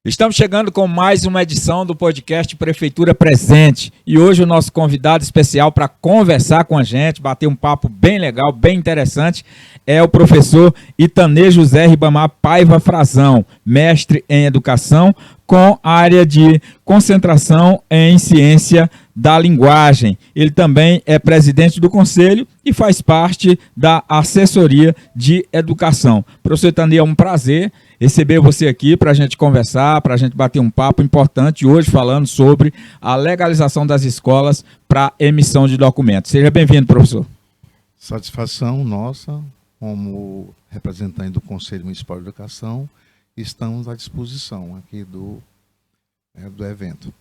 Estamos chegando com mais uma edição do podcast Prefeitura Presente. E hoje o nosso convidado especial para conversar com a gente, bater um papo bem legal, bem interessante, é o professor Itanê José Ribamar Paiva Frazão, mestre em Educação, com área de concentração em Ciência da Linguagem. Ele também é presidente do Conselho e faz parte da Assessoria de Educação. Professor Itanê, é um prazer receber você aqui para a gente conversar, para a gente bater um papo importante hoje falando sobre a legalização das escolas para emissão de documentos. Seja bem-vindo, professor. Satisfação nossa, como representante do Conselho Municipal de Educação, estamos à disposição aqui do evento.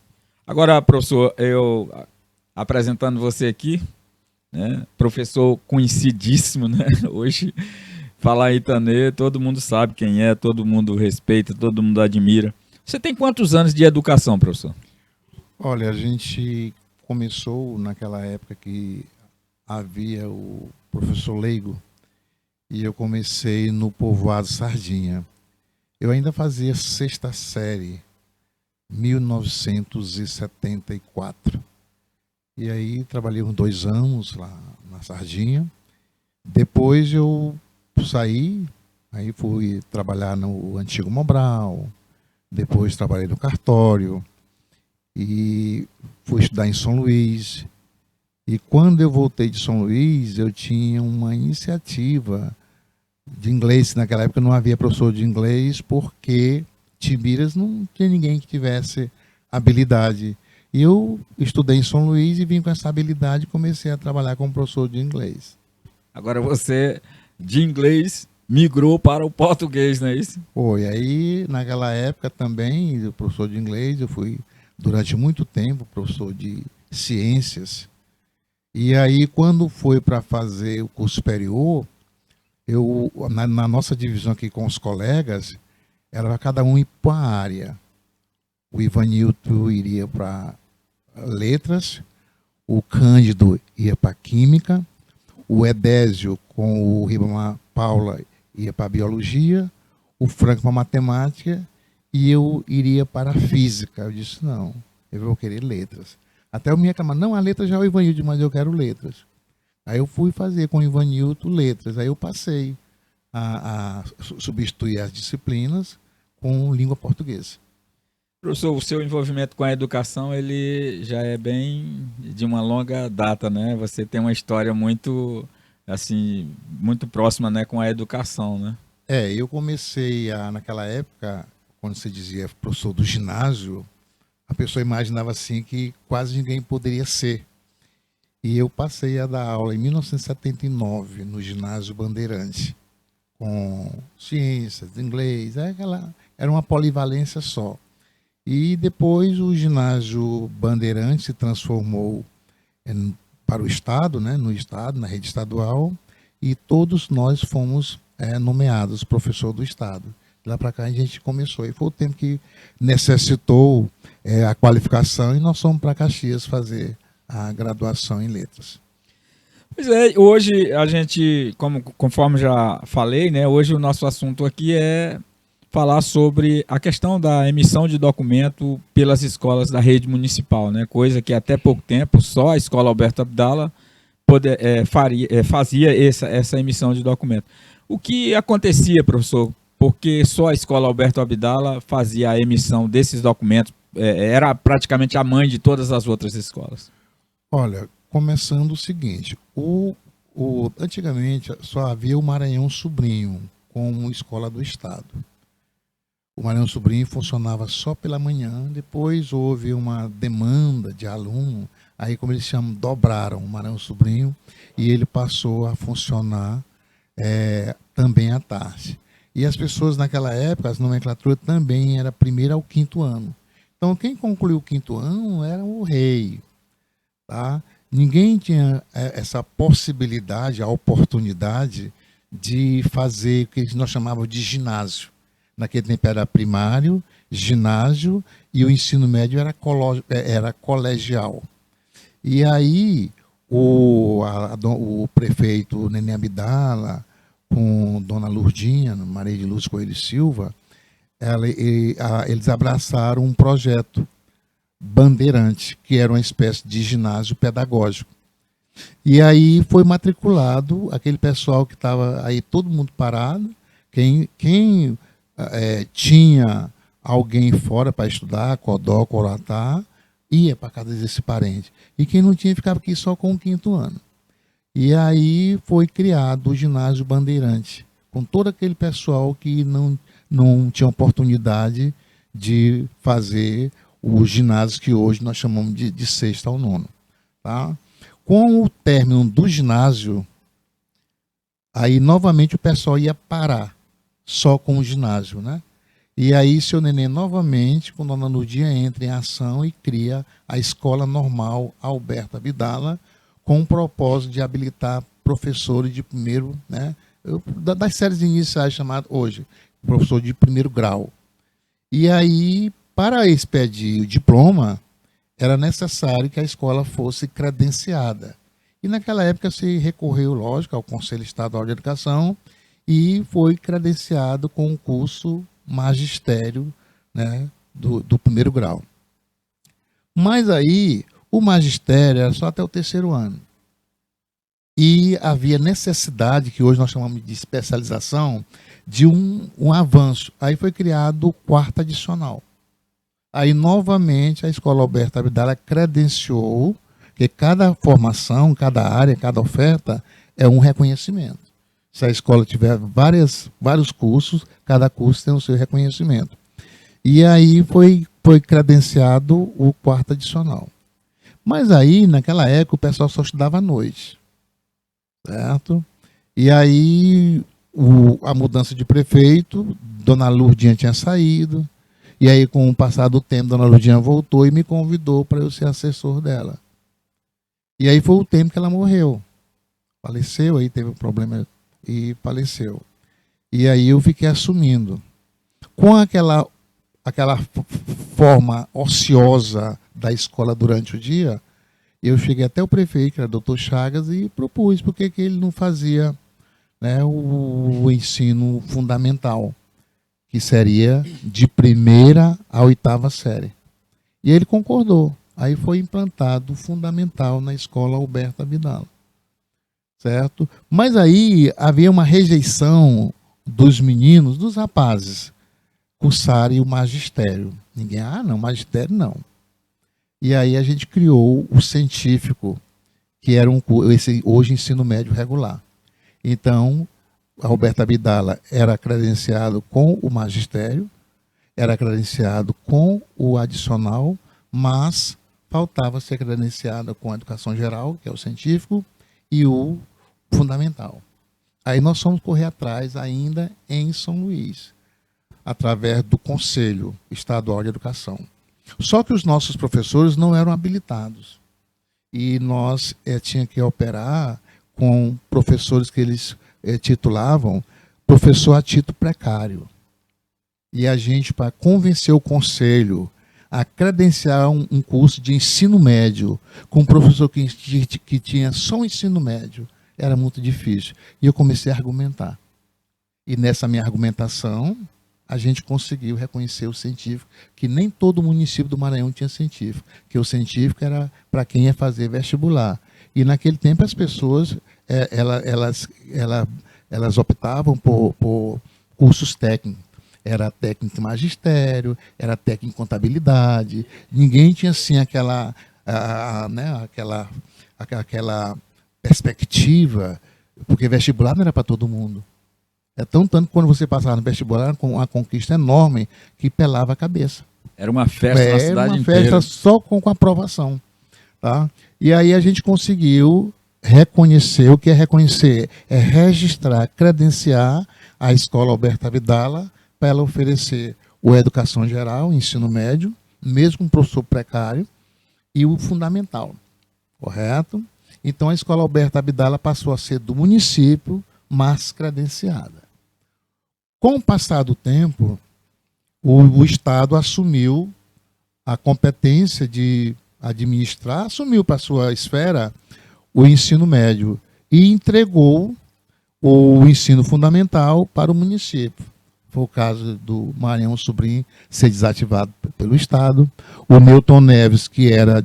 Agora, professor, eu apresentando você aqui, né, professor conhecidíssimo, né, hoje... Falar Itanê, todo mundo sabe quem é, todo mundo respeita, todo mundo admira. Você tem quantos anos de educação, professor? Olha, a gente começou naquela época que havia o professor Leigo e eu comecei no povoado Sardinha. Eu ainda fazia sexta série, 1974. E aí trabalhei uns 2 anos lá na Sardinha. Depois eu saí, aí fui trabalhar no antigo Mobral, depois trabalhei no cartório e fui estudar em São Luís. E quando eu voltei de São Luís, eu tinha uma iniciativa de inglês. Naquela época não havia professor de inglês porque Timbiras não tinha ninguém que tivesse habilidade. E eu estudei em São Luís e vim com essa habilidade e comecei a trabalhar como professor de inglês. Agora você... de inglês, migrou para o português, não é isso? Foi, aí naquela época também, o professor de inglês, eu fui durante muito tempo professor de ciências. E aí quando foi para fazer o curso superior, eu na nossa divisão aqui com os colegas, era cada um ir para a área. O Ivanilton iria para letras, o Cândido ia para química, o Edésio com o Ribamar Paula ia para a biologia, o Franco para a matemática e eu iria para a física. Eu disse, não, eu vou querer letras. Até eu me reclamar, não, a letra já é o Ivanildo, mas eu quero letras. Aí eu fui fazer com o Ivanildo letras, aí eu passei a substituir as disciplinas com língua portuguesa. Professor, o seu envolvimento com a educação, ele já é bem de uma longa data, né? Você tem uma história muito, assim, muito próxima, né, com a educação, né? Eu comecei naquela época, quando se dizia professor do ginásio, a pessoa imaginava assim que quase ninguém poderia ser. E eu passei a dar aula em 1979 no ginásio Bandeirante, com ciências, inglês, era uma polivalência só. E depois o ginásio Bandeirante se transformou para o Estado, né, no Estado, na rede estadual, e todos nós fomos nomeados professor do Estado. De lá para cá a gente começou, e foi o tempo que necessitou a qualificação, e nós fomos para Caxias fazer a graduação em letras. Pois é, hoje a gente, conforme já falei, né, hoje o nosso assunto aqui é falar sobre a questão da emissão de documento pelas escolas da rede municipal, né? Coisa que até pouco tempo só a Escola Alberto Abdala fazia essa emissão de documento. O que acontecia, professor? Porque só a Escola Alberto Abdala fazia a emissão desses documentos, era praticamente a mãe de todas as outras escolas. Olha, começando o seguinte, antigamente só havia o Maranhão Sobrinho como escola do Estado. O Maranhão Sobrinho funcionava só pela manhã, depois houve uma demanda de aluno, aí como eles chamam, dobraram o Maranhão Sobrinho e ele passou a funcionar também à tarde. E as pessoas naquela época, as nomenclaturas também era 1º ao 5º ano. Então quem concluiu o 5º ano era o rei, tá? Ninguém tinha essa possibilidade, a oportunidade de fazer o que nós chamávamos de ginásio. Naquele tempo era primário, ginásio e o ensino médio era colegial. E aí o prefeito Nenê Abdala, com Dona Lourdinha, Maria de Luz Coelho Silva, eles abraçaram um projeto Bandeirante, que era uma espécie de ginásio pedagógico. E aí foi matriculado aquele pessoal que estava aí, todo mundo parado, quem tinha alguém fora para estudar, Codó, Coroatá, ia para casa desse parente. E quem não tinha ficava aqui só com o 5º ano. E aí foi criado o ginásio Bandeirante, com todo aquele pessoal que não tinha oportunidade de fazer os ginásios que hoje nós chamamos de 6º ao 9º. Tá? Com o término do ginásio, aí novamente o pessoal ia parar só com o ginásio, né? E aí seu Neném novamente, com Dona Lurdinha, entra em ação e cria a Escola Normal Alberto Abdala, com o propósito de habilitar professores de primeiro, né? Das séries iniciais chamadas hoje, professor de 1º grau. E aí, para expedir o diploma, era necessário que a escola fosse credenciada. E naquela época se recorreu, lógico, ao Conselho Estadual de Educação e foi credenciado com o curso magistério, né, do 1º grau. Mas aí, o magistério era só até o 3º ano. E havia necessidade, que hoje nós chamamos de especialização, de um avanço. Aí foi criado o 4º adicional. Aí, novamente, a Escola Alberto Abdala credenciou que cada formação, cada área, cada oferta é um reconhecimento. Se a escola tiver vários cursos, cada curso tem o seu reconhecimento. E aí foi credenciado o 4º adicional. Mas aí, naquela época, o pessoal só estudava à noite. Certo? E aí, a mudança de prefeito, Dona Lurdinha tinha saído. E aí, com o passar do tempo, Dona Lurdinha voltou e me convidou para eu ser assessor dela. E aí foi o tempo que ela morreu. Faleceu, aí teve um problema e faleceu. E aí eu fiquei assumindo. Com aquela forma ociosa da escola durante o dia, eu cheguei até o prefeito, que era o Dr. Chagas, e propus por que ele não fazia, né, o ensino fundamental, que seria de 1ª à 8ª série. E ele concordou. Aí foi implantado o fundamental na Escola Alberto Abdala. Certo? Mas aí havia uma rejeição dos meninos, dos rapazes, cursarem o magistério. Ninguém, não, magistério não. E aí a gente criou o científico, que era hoje ensino médio regular. Então, Alberto Abdala era credenciado com o magistério, era credenciado com o adicional, mas faltava ser credenciado com a educação geral, que é o científico, e o fundamental. Aí nós fomos correr atrás ainda em São Luís, através do Conselho Estadual de Educação. Só que os nossos professores não eram habilitados. E nós tínhamos que operar com professores que eles titulavam professor a título precário. E a gente, para convencer o conselho a credenciar um curso de ensino médio com um professor que tinha só o ensino médio, era muito difícil. E eu comecei a argumentar. E nessa minha argumentação, a gente conseguiu reconhecer o científico, que nem todo município do Maranhão tinha científico, que o científico era para quem ia fazer vestibular. E naquele tempo as pessoas elas optavam por cursos técnicos. Era técnico em magistério, era técnico em contabilidade. Ninguém tinha assim aquela perspectiva, porque vestibular não era para todo mundo. É tanto que quando você passava no vestibular, com uma conquista enorme, que pelava a cabeça. Era uma festa na cidade inteira. Era uma festa só com aprovação. Tá? E aí a gente conseguiu reconhecer. O que é reconhecer? É registrar, credenciar a Escola Alberto Abdala para ela oferecer a educação geral, o ensino médio, mesmo com um professor precário, e o fundamental. Correto? Então a Escola Alberto Abdala passou a ser do município, mas credenciada. Com o passar do tempo, o Estado assumiu a competência de administrar, assumiu para sua esfera o ensino médio e entregou o ensino fundamental para o município. Foi o caso do Maranhão Sobrinho ser desativado pelo Estado. O Newton Neves, que era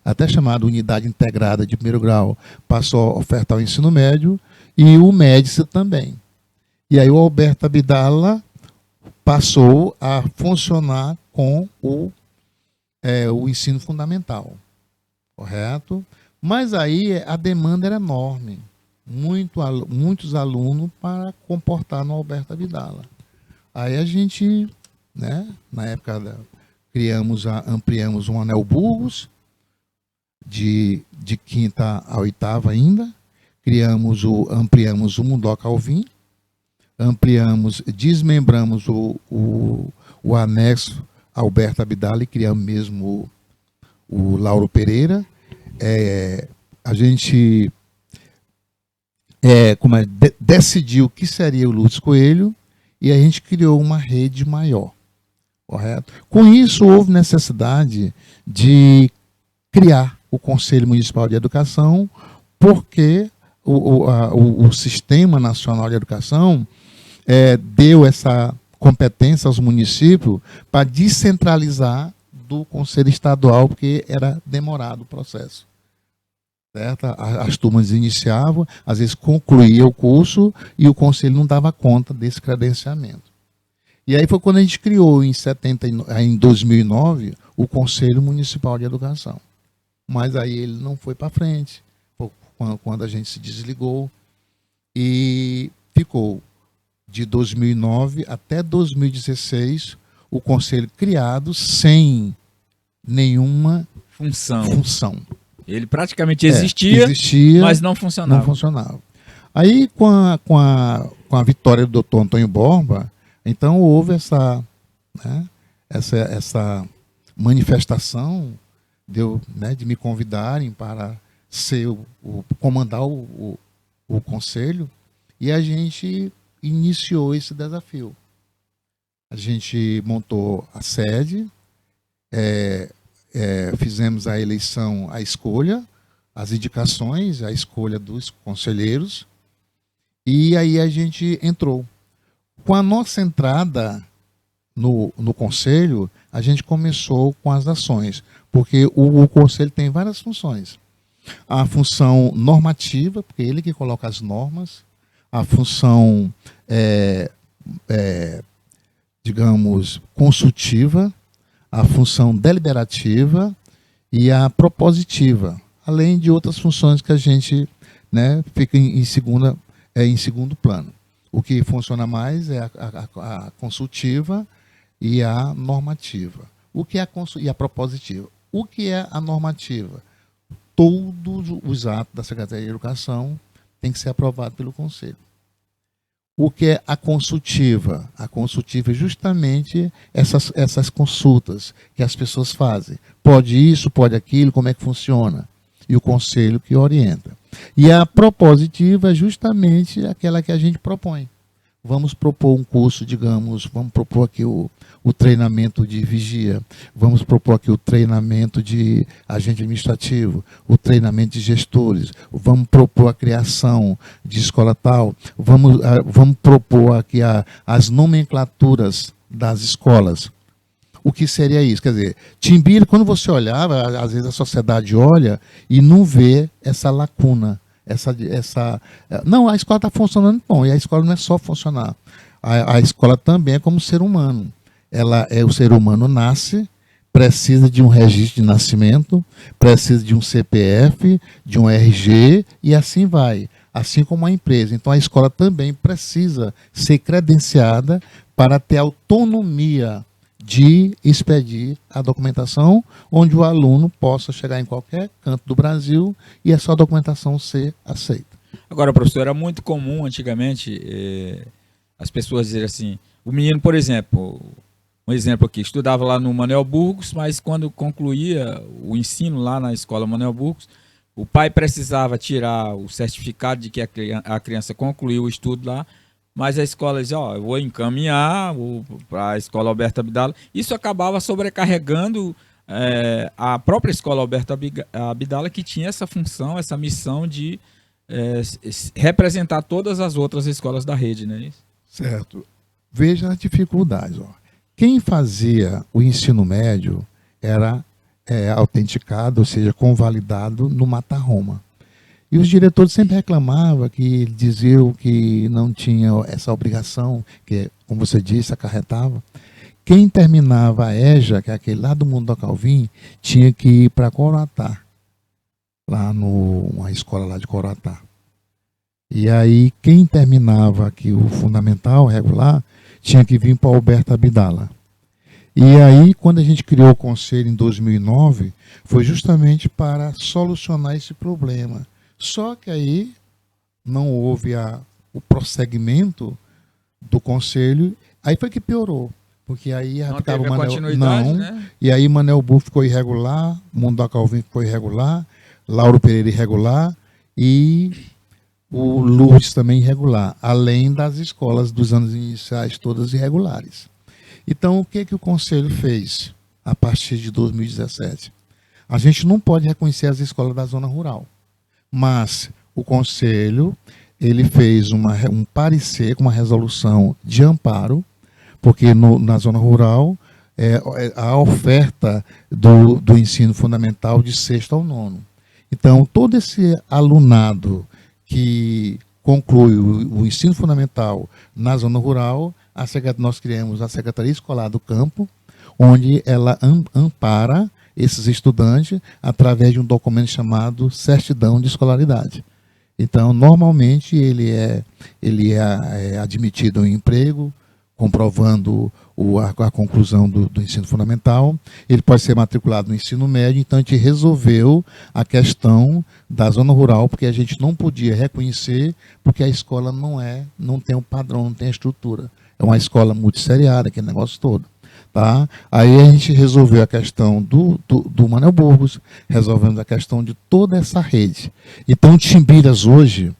até chamado Unidade Integrada de Primeiro Grau, passou a ofertar o ensino médio, e o Médici também. E aí o Alberto Abdala passou a funcionar com o ensino fundamental, correto? Mas aí a demanda era enorme, muitos alunos para comportar no Alberto Abdala. Aí a gente, né, na época, ampliamos o Anel Burgos, de quinta a oitava ainda, ampliamos o Mundoca Alvim, desmembramos o anexo Alberto Abdala e criamos mesmo o Lauro Pereira. A gente decidiu que seria o Lourdes Coelho, e a gente criou uma rede maior, correto? Com isso, houve necessidade de criar o Conselho Municipal de Educação, porque o Sistema Nacional de Educação deu essa competência aos municípios para descentralizar do Conselho Estadual, porque era demorado o processo. Certo? As turmas iniciavam, às vezes concluía o curso e o conselho não dava conta desse credenciamento. E aí foi quando a gente criou, em 2009, o Conselho Municipal de Educação. Mas aí ele não foi para frente, quando a gente se desligou, e ficou de 2009 até 2016 o conselho criado sem nenhuma função. Ele praticamente existia, mas não funcionava. Não funcionava. Aí, com a vitória do Dr. Antônio Borba, então houve essa manifestação de me convidarem para comandar o conselho, e a gente iniciou esse desafio. A gente montou a sede, fizemos a eleição, a escolha, as indicações, a escolha dos conselheiros, e aí a gente entrou. Com a nossa entrada no conselho, a gente começou com as ações, porque o conselho tem várias funções. A função normativa, porque é ele que coloca as normas, a função, digamos, consultiva, a função deliberativa e a propositiva, além de outras funções que a gente fica em segundo plano. O que funciona mais é a consultiva e a normativa. E a propositiva. O que é a normativa? Todos os atos da Secretaria de Educação têm que ser aprovados pelo Conselho. O que é a consultiva? A consultiva é justamente essas consultas que as pessoas fazem. Pode isso, pode aquilo, como é que funciona? E o Conselho que orienta. E a propositiva é justamente aquela que a gente propõe. Vamos propor um curso, digamos, vamos propor aqui o treinamento de vigia, vamos propor aqui o treinamento de agente administrativo, o treinamento de gestores, vamos propor a criação de escola tal, vamos propor aqui as nomenclaturas das escolas. O que seria isso? Quer dizer, Timbira, quando você olhava, às vezes a sociedade olha e não vê essa lacuna. Não, a escola está funcionando bom, e a escola não é só funcionar. A escola também é como ser humano. O ser humano nasce, precisa de um registro de nascimento, precisa de um CPF, de um RG, e assim vai. Assim como a empresa. Então a escola também precisa ser credenciada para ter autonomia de expedir a documentação, onde o aluno possa chegar em qualquer canto do Brasil e a sua documentação ser aceita. Agora, professor, era muito comum antigamente as pessoas dizerem assim, o menino, por exemplo, um exemplo aqui, estudava lá no Manuel Burgos, mas quando concluía o ensino lá na escola Manuel Burgos, o pai precisava tirar o certificado de que a criança concluiu o estudo lá, mas a escola dizia, eu vou encaminhar para a escola Alberto Abdala. Isso acabava sobrecarregando a própria escola Alberto Abdala, que tinha essa função, essa missão de representar todas as outras escolas da rede, não é isso? Certo. veja as dificuldades. Ó. Quem fazia o ensino médio era autenticado, ou seja, convalidado no Mata-Roma. E os diretores sempre reclamavam, que diziam que não tinha essa obrigação, que, como você disse, acarretava. Quem terminava a EJA, que é aquele lá do Mundo do Calvim, tinha que ir para Coroatá, lá numa escola lá de Coroatá. E aí, quem terminava aqui o fundamental, regular, tinha que vir para Alberto Abdala. E aí, quando a gente criou o conselho em 2009, foi justamente para solucionar esse problema. Só que aí não houve o prosseguimento do conselho, aí foi que piorou. Porque aí Não ficava teve a Manel, continuidade, não, né? e aí Manel Bu ficou irregular, Mundo da Calvim ficou irregular, Lauro Pereira irregular e o Lourdes também irregular, além das escolas dos anos iniciais todas irregulares. Então, o que o Conselho fez a partir de 2017? A gente não pode reconhecer as escolas da zona rural, mas o Conselho ele fez um parecer com uma resolução de amparo, porque na zona rural a oferta do ensino fundamental de sexto ao nono. Então, todo esse alunado que conclui o ensino fundamental na zona rural, nós criamos a Secretaria Escolar do Campo, onde ela ampara esses estudantes através de um documento chamado Certidão de Escolaridade. Então, normalmente, ele é admitido em emprego, comprovando a conclusão do ensino fundamental. Ele pode ser matriculado no ensino médio. Então, a gente resolveu a questão da zona rural, porque a gente não podia reconhecer, porque a escola não tem um padrão, não tem a estrutura. É uma escola multisseriada, aquele negócio todo. Tá? Aí a gente resolveu a questão do Manuel Burgos, resolvemos a questão de toda essa rede. Então, Timbiras hoje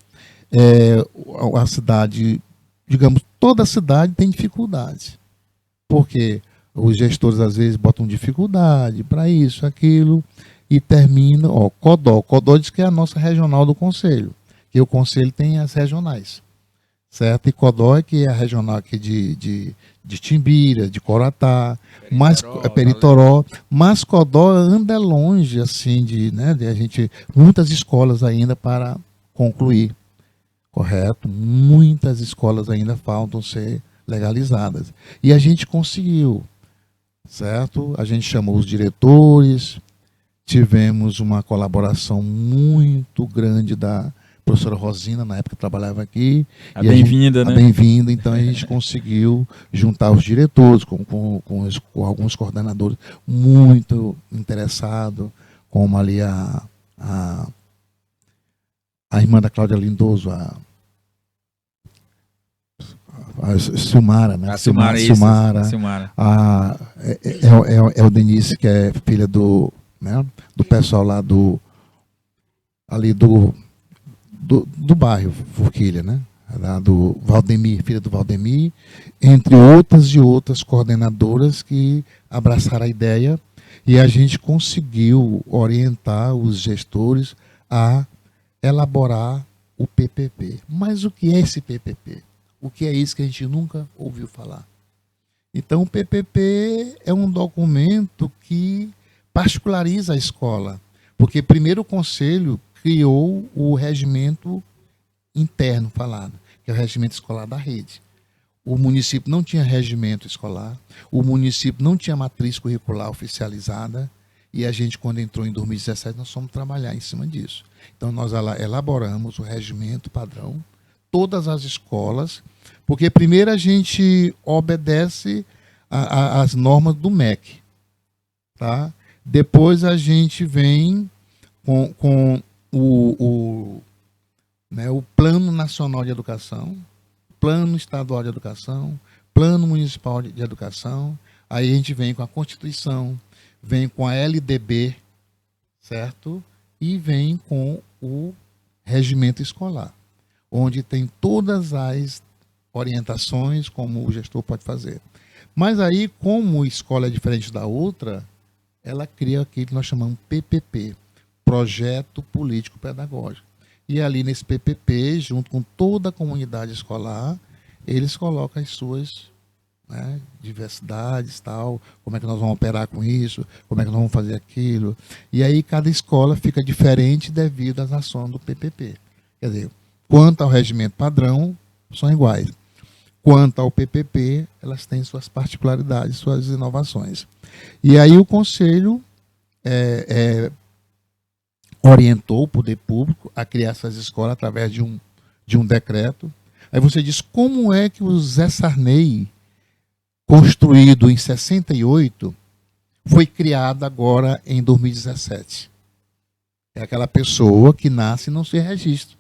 é a cidade, digamos, toda a cidade tem dificuldade. Porque os gestores às vezes botam dificuldade para isso, aquilo, e termina, Codó. Codó diz que é a nossa regional do Conselho, que o Conselho tem as regionais. Certo? E Codó, que é a regional aqui de Timbira, de Coroatá, Peritoró, mas Codó anda longe, assim, de a gente, muitas escolas ainda para concluir, correto? Muitas escolas ainda faltam ser legalizadas. E a gente conseguiu, certo? A gente chamou os diretores, tivemos uma colaboração muito grande da professora Rosina, na época trabalhava aqui. Bem-vinda, né? Bem-vinda. Então, a gente conseguiu juntar os diretores com alguns coordenadores muito interessados, como ali a irmã da Cláudia Lindoso, a Silmara, né? A Silmara. É o Denise, que é filha do pessoal lá do bairro Forquilha, né? Do Valdemir, filha do Valdemir, entre outras coordenadoras que abraçaram a ideia, e a gente conseguiu orientar os gestores a elaborar o PPP. Mas o que é esse PPP? O que é isso que a gente nunca ouviu falar? Então, o PPP é um documento que particulariza a escola, porque primeiro o Conselho criou o regimento interno falado, que é o regimento escolar da rede. O município não tinha regimento escolar, o município não tinha matriz curricular oficializada, e a gente, quando entrou em 2017, nós fomos trabalhar em cima disso. Então, nós elaboramos o regimento padrão, todas as escolas, porque primeiro a gente obedece às normas do MEC. Tá? Depois a gente vem com o Plano Nacional de Educação, Plano Estadual de Educação, Plano Municipal de Educação, aí a gente vem com a Constituição, vem com a LDB, certo? E vem com o regimento escolar, onde tem todas as orientações como o gestor pode fazer. Mas aí, como a escola é diferente da outra, ela cria aquilo que nós chamamos PPP, Projeto Político Pedagógico. E ali nesse PPP, junto com toda a comunidade escolar, eles colocam as suas né? Diversidades, tal, como é que nós vamos operar com isso, como é que nós vamos fazer aquilo. E aí cada escola fica diferente devido às ações do PPP. Quer dizer, quanto ao regimento padrão, são iguais. Quanto ao PPP, elas têm suas particularidades, suas inovações. E aí o Conselho orientou o poder público a criar essas escolas através de um decreto. Aí você diz, como é que o Zé Sarney, construído em 68, foi criado agora em 2017? É aquela pessoa que nasce e não se registra.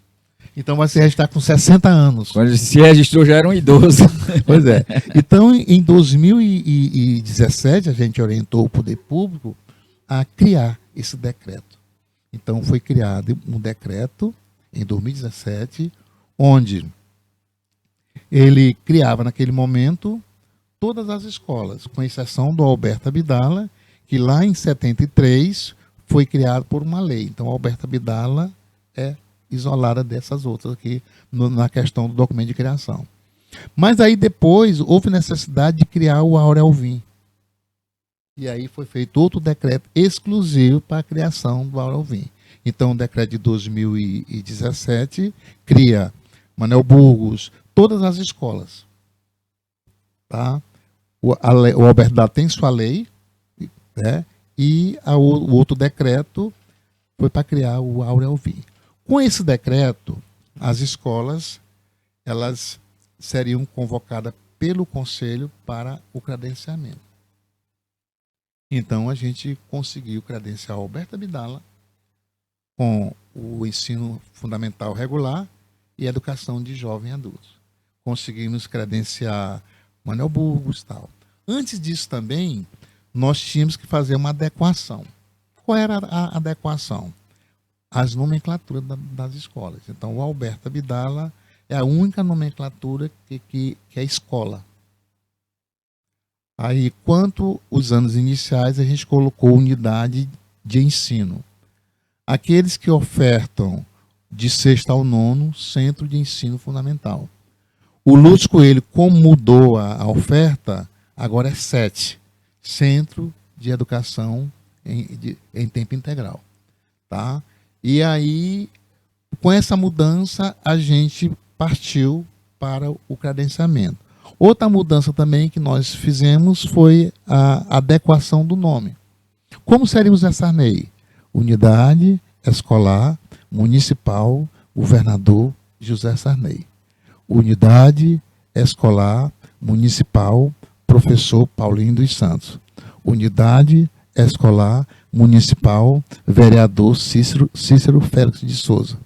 Então vai se registrar com 60 anos. Quando se registrou já era um idoso. Pois é. Então, em 2017, a gente orientou o poder público a criar esse decreto. Então, foi criado um decreto em 2017, onde ele criava, naquele momento, todas as escolas, com exceção do Alberto Abdala, que lá em 73 foi criado por uma lei. Então, o Alberto Abdala é isolada dessas outras aqui na questão do documento de criação. Mas aí depois houve necessidade de criar o Áureo Alvim. E aí foi feito outro decreto exclusivo para a criação do Áureo Alvim. Então o decreto de 2017 cria Manuel Burgos, todas as escolas. Tá? O Alberto Dá tem sua lei, né? E o outro decreto foi para criar o Áureo Alvim. Com esse decreto, as escolas elas seriam convocadas pelo Conselho para o credenciamento. Então, a gente conseguiu credenciar Alberto Abdala com o ensino fundamental regular e educação de jovem e adulto. Conseguimos credenciar Manuel Burgos e tal. Antes disso também, nós tínhamos que fazer uma adequação. Qual era a adequação? As nomenclaturas das escolas. Então, o Alberto Abdala é a única nomenclatura que é escola. Aí, quanto os anos iniciais, a gente colocou unidade de ensino. Aqueles que ofertam de sexto ao nono, centro de ensino fundamental. O Lúcio Coelho, como mudou a oferta, agora é 7, centro de educação em tempo integral. Tá? E aí, com essa mudança, a gente partiu para o credenciamento. Outra mudança também que nós fizemos foi a adequação do nome. Como seria o Zé Sarney? Unidade Escolar Municipal Governador José Sarney. Unidade Escolar Municipal Professor Paulinho dos Santos. Unidade Escolar Municipal Vereador Cícero Félix de Souza.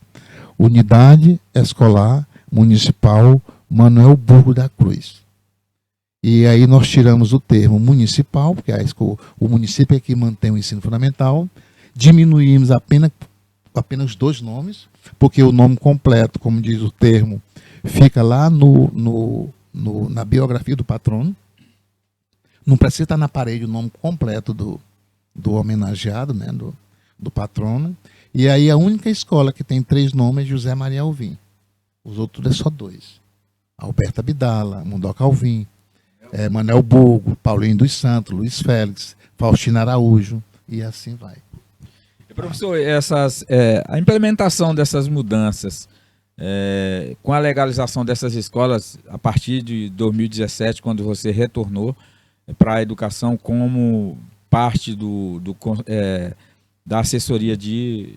Unidade Escolar Municipal Manuel Burgo da Cruz. E aí nós tiramos o termo municipal, porque o município é que mantém o ensino fundamental, diminuímos apenas 2 nomes, porque o nome completo, como diz o termo, fica lá na biografia do patrono. Não precisa estar na parede o nome completo do homenageado, né, do patrono. E aí a única escola que tem 3 nomes é José Maria Alvim. Os outros é só 2. Alberto Abdala, Mundoca Alvim, Manuel Burgo, Paulinho dos Santos, Luiz Félix, Faustino Araújo, e assim vai. Professor, a implementação dessas mudanças, com a legalização dessas escolas, a partir de 2017, quando você retornou para a educação como parte da assessoria de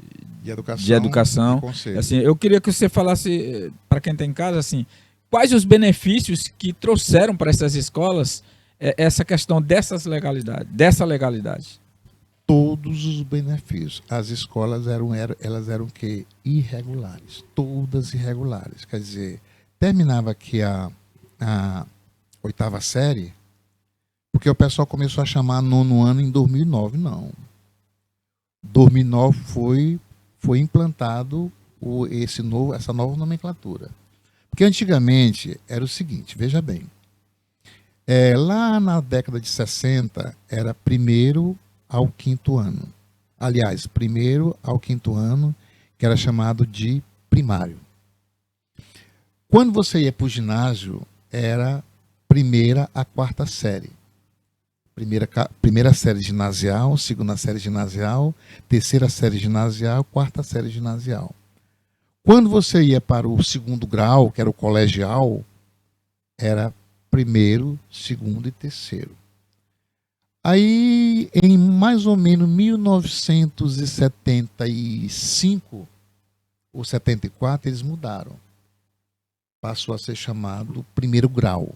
educação. Assim, eu queria que você falasse, para quem está em casa, assim, quais os benefícios que trouxeram para essas escolas essa questão dessa legalidade? Todos os benefícios. As escolas elas eram que irregulares, todas irregulares. Quer dizer, terminava aqui a 8ª série, porque o pessoal começou a chamar 9º ano em 2009. Não. 2009 foi implantado essa nova nomenclatura. Porque antigamente era o seguinte, veja bem, lá na década de 60 era 1º ao 5º ano. Aliás, 1º ao 5º ano, que era chamado de primário. Quando você ia para o ginásio, era primeira a quarta série. Primeira série ginasial, segunda série ginasial, terceira série ginasial, quarta série ginasial. Quando você ia para o segundo grau, que era o colegial, era primeiro, segundo e terceiro. Aí, em mais ou menos 1975 ou 74, eles mudaram. Passou a ser chamado primeiro grau,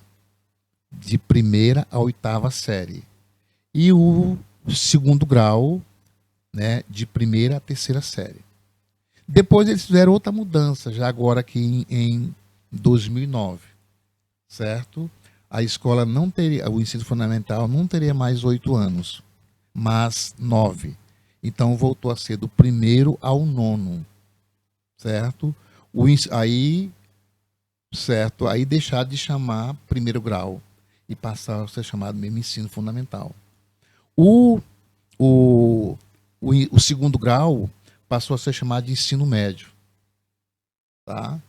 de primeira a oitava série. E o segundo grau, né, de primeira a terceira série. Depois eles fizeram outra mudança, já agora aqui em 2009, certo? A escola não teria, o ensino fundamental não teria mais 8 anos, mas 9. Então voltou a ser do primeiro ao nono, certo? Aí deixar de chamar primeiro grau e passar a ser chamado mesmo ensino fundamental. O segundo grau passou a ser chamado de ensino médio, tá?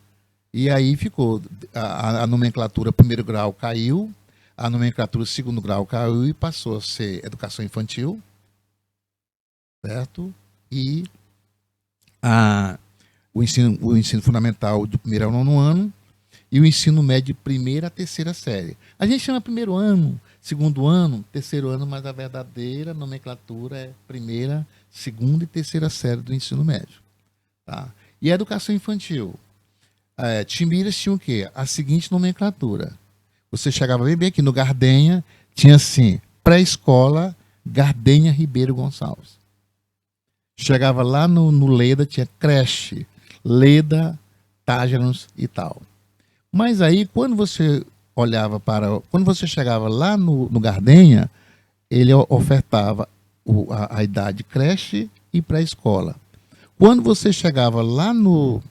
E aí ficou, a nomenclatura primeiro grau caiu, a nomenclatura segundo grau caiu e passou a ser educação infantil, certo? E o ensino fundamental do primeiro ao nono ano e o ensino médio de primeira a terceira série. A gente chama primeiro ano, segundo ano, terceiro ano, mas a verdadeira nomenclatura é primeira, segunda e terceira série do ensino médio. Tá? E a educação infantil? Timbiras tinha o quê? A seguinte nomenclatura. Você chegava bem aqui no Gardenha, tinha assim, pré-escola Gardenha Ribeiro Gonçalves. Chegava lá no Leda, tinha creche, Leda, Tágenos e tal. Mas aí, quando você chegava lá no Gardenha, ele ofertava a idade creche e pré-escola. Quando você chegava lá no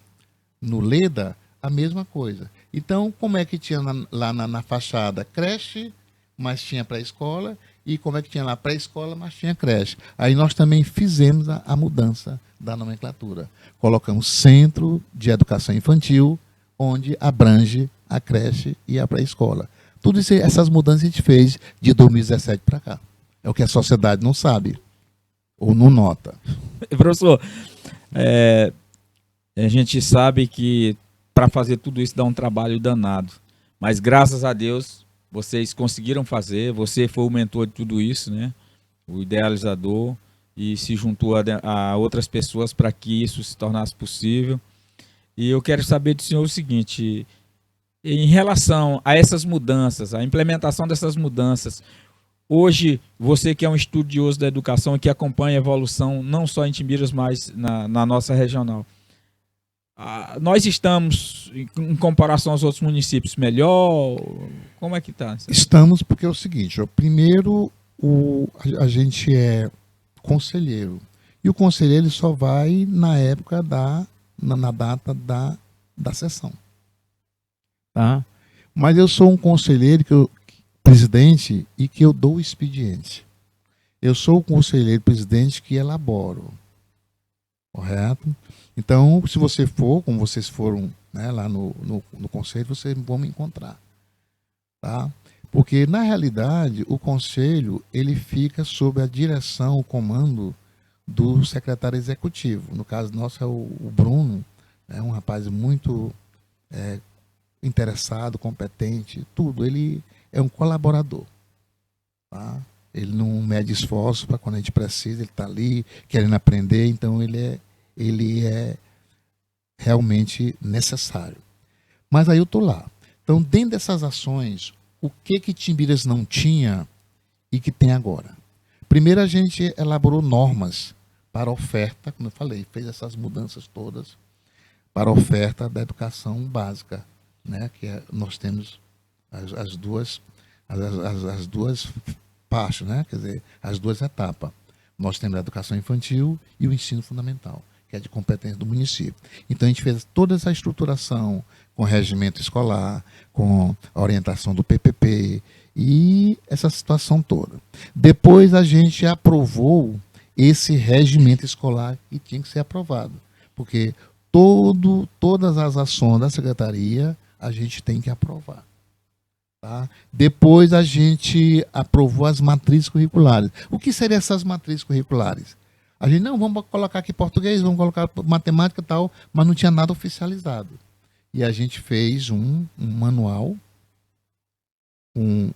Leda, a mesma coisa. Então, como é que tinha lá na fachada creche, mas tinha pré-escola, e como é que tinha lá pré-escola, mas tinha creche. Aí nós também fizemos a mudança da nomenclatura. Colocamos Centro de Educação Infantil, onde abrange a creche e a pré-escola. Tudo isso, essas mudanças a gente fez de 2017 para cá. É o que a sociedade não sabe, ou não nota. Professor, a gente sabe que para fazer tudo isso dá um trabalho danado, mas graças a Deus vocês conseguiram fazer, você foi o mentor de tudo isso, né? O idealizador, e se juntou a outras pessoas para que isso se tornasse possível. E eu quero saber do senhor o seguinte, em relação a essas mudanças, a implementação dessas mudanças, hoje, você que é um estudioso da educação e que acompanha a evolução não só em Timbiras, mas na nossa regional, nós estamos, em comparação aos outros municípios, melhor? Como é que está? Estamos, porque é o seguinte, primeiro a gente é conselheiro, e o conselheiro só vai na época na data da sessão. Tá? Mas eu sou um conselheiro, presidente, e que eu dou o expediente. Eu sou o conselheiro presidente que elaboro. Correto? Então, se você for, como vocês foram, né, lá no conselho, vocês vão me encontrar. Tá? Porque, na realidade, o conselho ele fica sob a direção, o comando do secretário executivo. No caso nosso é o Bruno, é um rapaz muito interessado, competente, tudo. Ele é um colaborador. Tá? Ele não mede esforço para quando a gente precisa, ele está ali querendo aprender, então ele é realmente necessário. Mas aí eu estou lá. Então, dentro dessas ações, o que Timbiras não tinha e que tem agora? Primeiro, a gente elaborou normas para a oferta, como eu falei, fez essas mudanças todas para a oferta da educação básica, né? Que nós temos as duas partes, né? Quer dizer, as duas etapas. Nós temos a educação infantil e o ensino fundamental, que é de competência do município. Então, a gente fez toda essa estruturação com regimento escolar, com a orientação do PPP e essa situação toda. Depois, a gente aprovou esse regimento escolar que tinha que ser aprovado, porque todas as ações da secretaria a gente tem que aprovar. Tá? Depois a gente aprovou as matrizes curriculares. O que seriam essas matrizes curriculares? A gente, não, vamos colocar aqui português, vamos colocar matemática e tal, mas não tinha nada oficializado. E a gente fez um manual com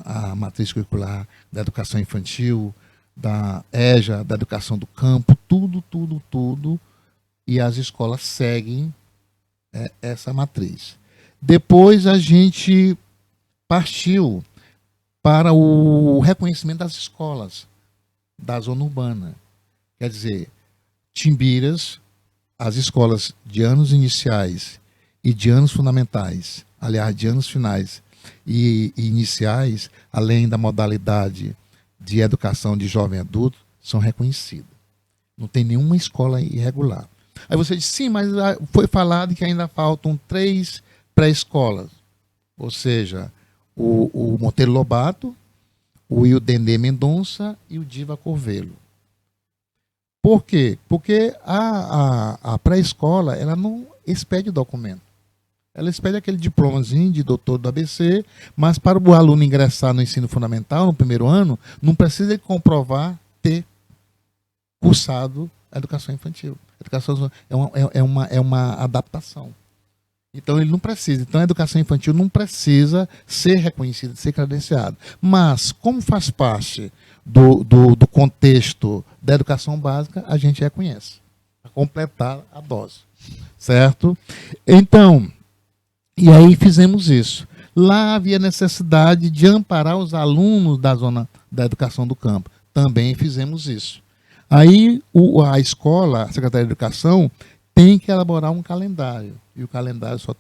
a matriz curricular da educação infantil, da EJA, da educação do campo, tudo, e as escolas seguem essa matriz. Depois a gente partiu para o reconhecimento das escolas da zona urbana. Quer dizer, Timbiras, as escolas de anos iniciais e de anos fundamentais, aliás, de anos finais e iniciais, além da modalidade de educação de jovem adulto, são reconhecidas. Não tem nenhuma escola irregular. Aí você diz, sim, mas foi falado que ainda faltam 3 pré-escolas. Ou seja, o Monteiro Lobato, o Ildendê Mendonça e o Diva Corvelo. Por quê? Porque a pré-escola ela não expede documento. Ela expede aquele diplomazinho de doutor do ABC, mas para o aluno ingressar no ensino fundamental, no primeiro ano, não precisa comprovar ter cursado a educação infantil. A educação é uma adaptação. Então ele não precisa. Então a educação infantil não precisa ser reconhecida, ser credenciada. Mas, como faz parte do contexto da educação básica, a gente reconhece. Para completar a dose. Certo? Então, e aí fizemos isso. Lá havia necessidade de amparar os alunos da zona da educação do campo. Também fizemos isso. Aí a escola, a Secretaria de Educação, tem que elaborar um calendário. E o calendário só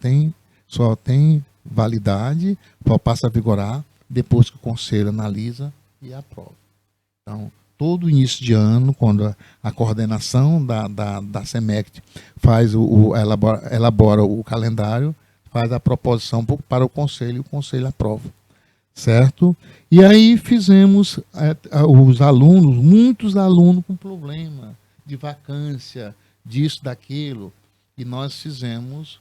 tem validade, só passa a vigorar depois que o conselho analisa e aprova. Então, todo início de ano, quando a coordenação da SEMECT elabora o calendário, faz a proposição para o conselho e o conselho aprova. Certo? E aí fizemos os alunos, muitos alunos com problema de vacância, disso, daquilo, e nós fizemos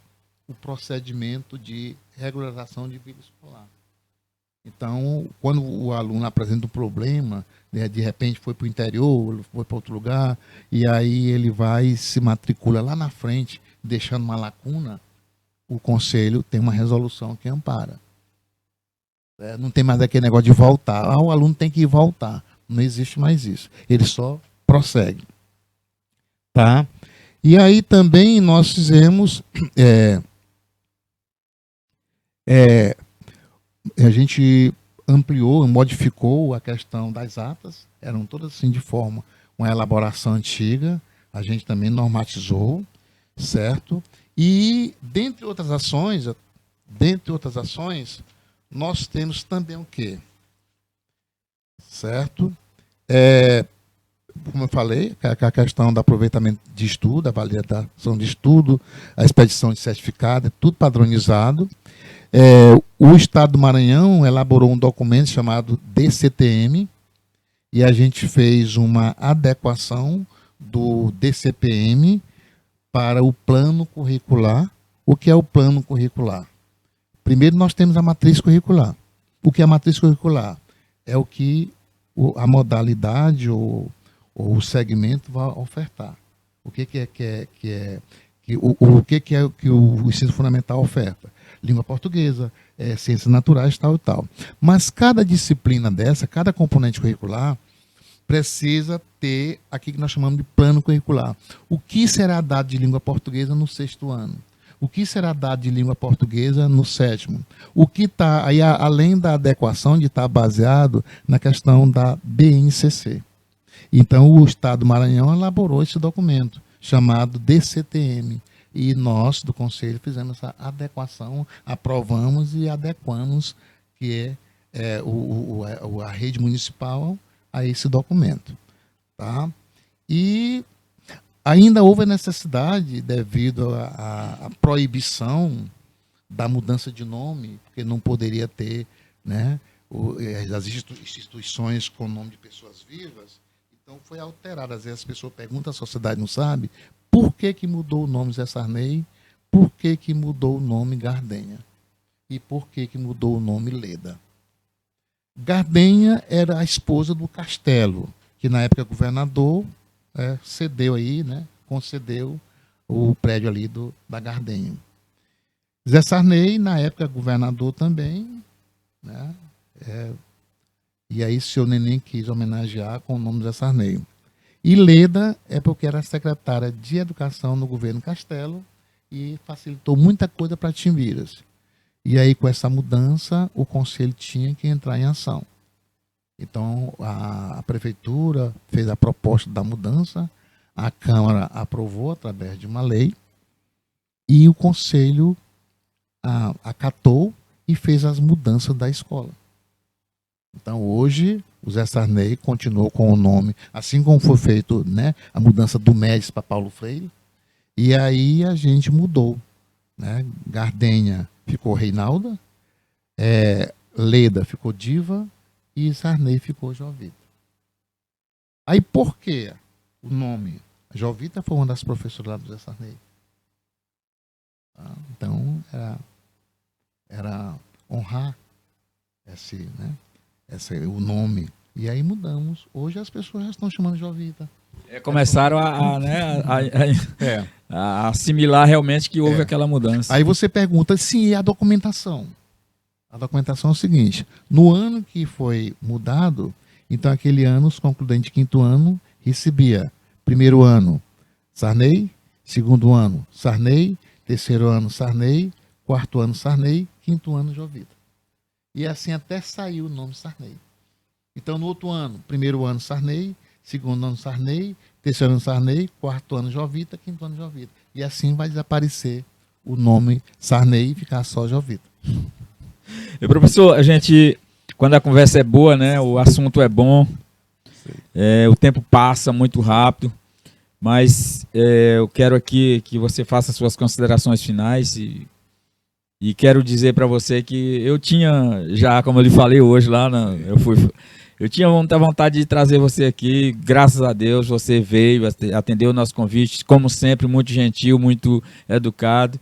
o procedimento de regularização de vida escolar. Então, quando o aluno apresenta um problema, né, de repente foi para o interior, foi para outro lugar, e aí ele vai e se matricula lá na frente, deixando uma lacuna, o conselho tem uma resolução que ampara. Não tem mais aquele negócio de voltar. O aluno tem que voltar. Não existe mais isso. Ele só prossegue. Tá? E aí também nós fizemos... a gente ampliou, modificou a questão das atas. Eram todas assim de forma, uma elaboração antiga. A gente também normatizou, certo? E, dentre outras ações, nós temos também o quê? Certo? Como eu falei, a questão do aproveitamento de estudo, a validação de estudo, a expedição de certificado, é tudo padronizado. O Estado do Maranhão elaborou um documento chamado DCTM, e a gente fez uma adequação do DCPM para o plano curricular. O que é o plano curricular? Primeiro, nós temos a matriz curricular. O que é a matriz curricular? É o que a modalidade ou o segmento vai ofertar. O que o ensino fundamental oferta? Língua portuguesa, ciências naturais, tal e tal. Mas cada disciplina dessa, cada componente curricular, precisa ter aqui que nós chamamos de plano curricular. O que será dado de língua portuguesa no 6º ano? O que será dado de língua portuguesa no 7º? O que está, aí além da adequação de estar baseado na questão da BNCC. Então, o Estado do Maranhão elaborou esse documento, chamado DCTM. E nós, do Conselho, fizemos essa adequação, aprovamos e adequamos, que a rede municipal a esse documento. Tá? E ainda houve a necessidade, devido à proibição da mudança de nome, porque não poderia ter, né, as instituições com nome de pessoas vivas. Então foi alterado. Às vezes as pessoas perguntam, a sociedade não sabe, por que mudou o nome Zé Sarney, por que mudou o nome Gardenha. e por que mudou o nome Leda. Gardenha era a esposa do Castelo, que na época governador cedeu aí, né, concedeu o prédio ali da Gardenha. Zé Sarney, na época governador também, né, e aí seu neném quis homenagear com o nome Zé Sarney. E Leda é porque era secretária de Educação no governo Castelo e facilitou muita coisa para Timbiras. E aí, com essa mudança, o conselho tinha que entrar em ação. Então, a prefeitura fez a proposta da mudança, a Câmara aprovou através de uma lei e o conselho acatou e fez as mudanças da escola. Então, hoje, o Zé Sarney continuou com o nome, assim como foi feito, né, a mudança do Médici para Paulo Freire, e aí a gente mudou. Né? Gardenha ficou Reinalda, Leda ficou Diva e Sarney ficou Jovita. Aí por que o nome? Jovita foi uma das professoras lá do Zé Sarney. Então era honrar o nome. E aí mudamos. Hoje as pessoas já estão chamando de Jovita. Começaram a assimilar realmente que houve aquela mudança. Aí você pergunta, sim, e a documentação? A documentação é o seguinte, no ano que foi mudado, então aquele ano, os concludentes de 5º ano recebia primeiro ano Sarney, segundo ano Sarney, terceiro ano Sarney, quarto ano Sarney, 5º ano Jovita. E assim até saiu o nome Sarney. Então no outro ano, primeiro ano Sarney, segundo ano Sarney, terceiro ano Sarney, quarto ano Jovita, 5º ano Jovita. E assim vai desaparecer o nome Sarney e ficar só Jovita. E, professor, a gente, quando a conversa é boa, né, o assunto é bom, o tempo passa muito rápido, mas eu quero aqui que você faça suas considerações finais e quero dizer para você que eu tinha já, como eu lhe falei hoje lá, eu tinha muita vontade de trazer você aqui, graças a Deus você veio, atendeu o nosso convite, como sempre, muito gentil, muito educado.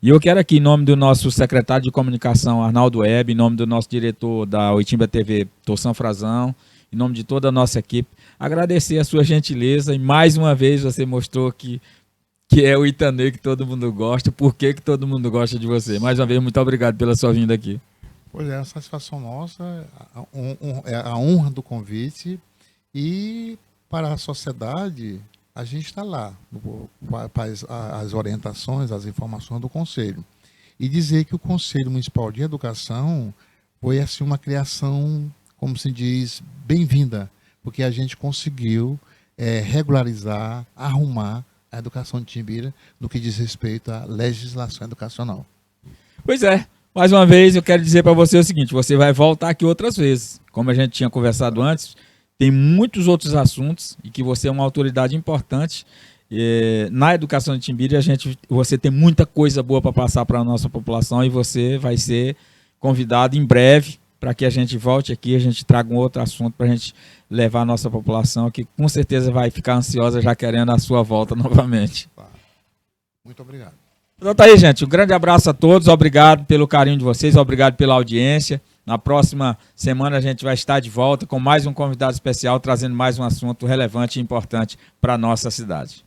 E eu quero aqui, em nome do nosso secretário de comunicação, Arnaldo Web, em nome do nosso diretor da Oitimba TV, Torção Frazão, em nome de toda a nossa equipe, agradecer a sua gentileza e mais uma vez você mostrou que é o Itanê que todo mundo gosta, por que todo mundo gosta de você. Mais uma vez, muito obrigado pela sua vinda aqui. Pois é, a satisfação nossa, a honra do convite e para a sociedade, a gente está lá, para as orientações, as informações do Conselho. E dizer que o Conselho Municipal de Educação foi assim uma criação, como se diz, bem-vinda, porque a gente conseguiu regularizar, arrumar a educação de Timbira no que diz respeito à legislação educacional. Pois é. Mais uma vez, eu quero dizer para você o seguinte, você vai voltar aqui outras vezes. Como a gente tinha conversado antes, tem muitos outros assuntos e que você é uma autoridade importante na educação de Timbira. Você tem muita coisa boa para passar para a nossa população e você vai ser convidado em breve para que a gente volte aqui, a gente traga um outro assunto para a gente levar a nossa população, que com certeza vai ficar ansiosa já querendo a sua volta novamente. Muito obrigado. Então tá aí, gente. Um grande abraço a todos. Obrigado pelo carinho de vocês. Obrigado pela audiência. Na próxima semana a gente vai estar de volta com mais um convidado especial, trazendo mais um assunto relevante e importante para a nossa cidade.